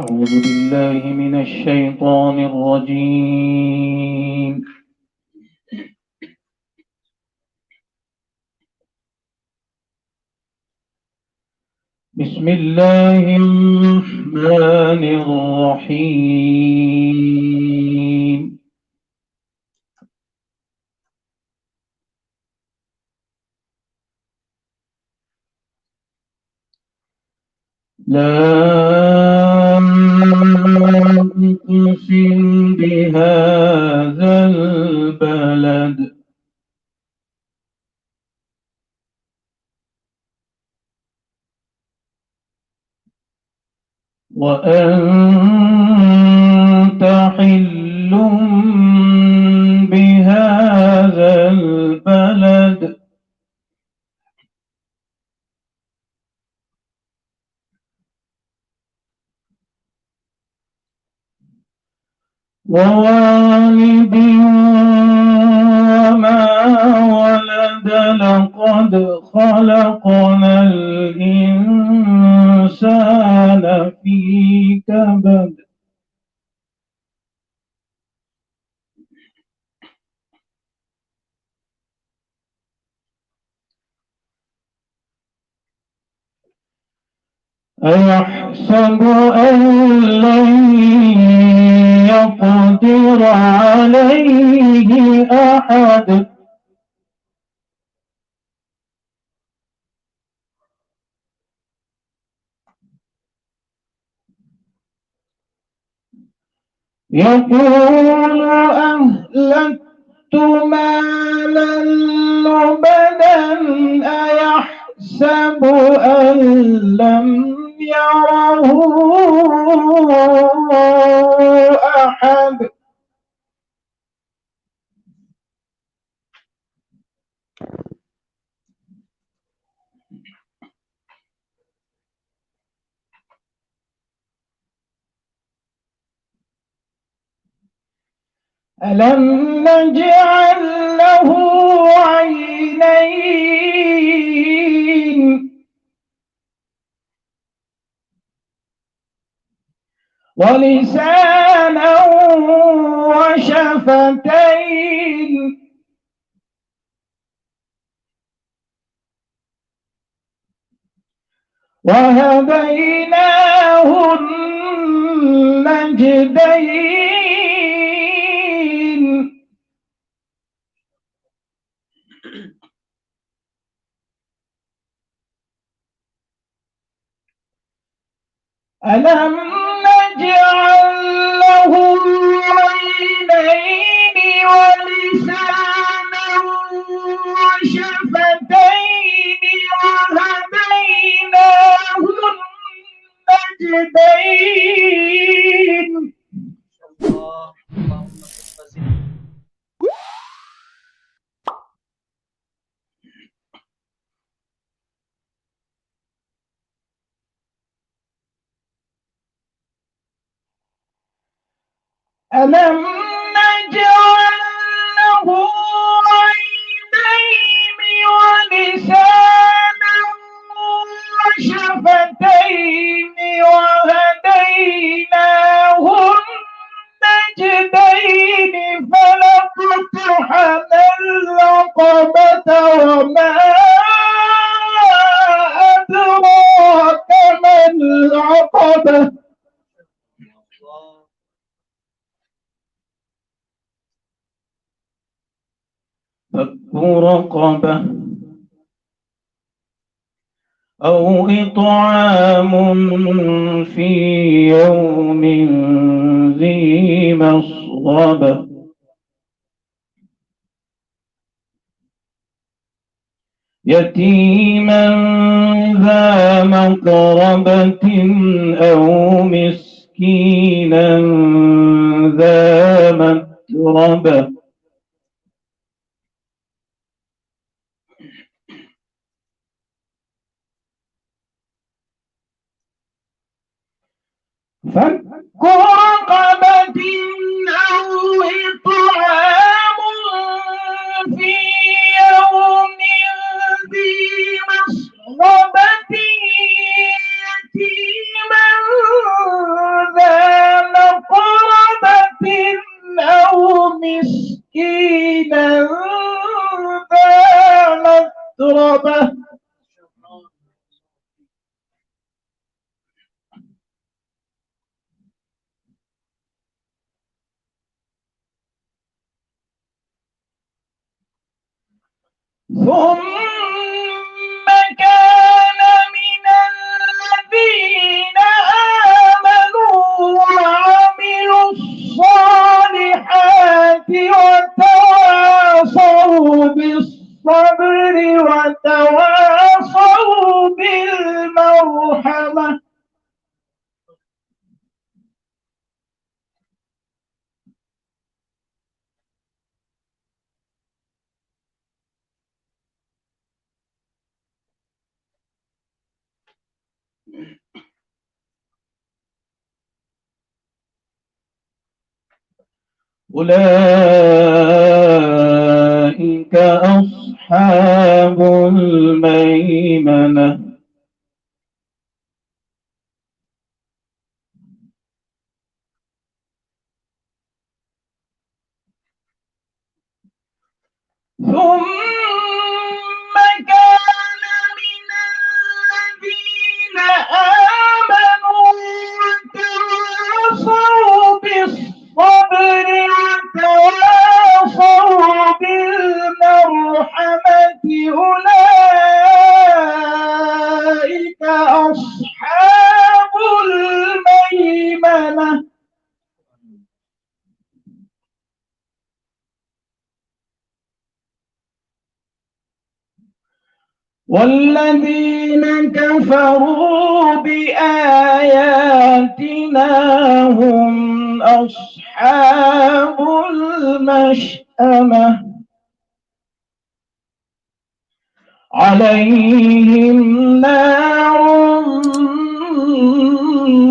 أعوذ بالله من الشيطان الرجيم. بسم الله الرحمن الرحيم. لا أقسم بهذا البلد وأنت حل بهذا البلد ووالد وما ولد لقد خلقنا الإنسان في كبد أيحسب أن لن يقدر عليه أحد يقول أهلكت مالا لبدا أيحسب أن لم يره أحد ألم نجعل له عينين ولسانا وشفتين وهديناه النجدين ألم نجعل له عينين ولسانا وشفتين وهديناه النجدين. ألم نجعل له عينين ولسانا وشفتين وهديناه النجدين فلاقتحم العقبة وما أدراك ما العقبة فك رقبة أو إطعام في يوم ذي مسغبة يتيما ذا مقربة أو مسكينا ذا متربة فك رقبة أو إطعام في يوم ذي مسغبة يتيما ثم كان من الذين آمنوا وعملوا الصالحات وتواصوا بالصبر وتواصوا بالمرحمة. أولئك أصحاب الميمنة. ثم كان من الذين آمنوا وتواصوا بالصبر وتواصوا بالمرحمة أولئك أصحاب الميمنة. والذين كفروا بآياتنا هم أصحاب المشأمة عليهم نار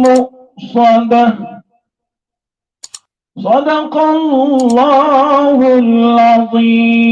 مؤصدة. صدق الله العظيم.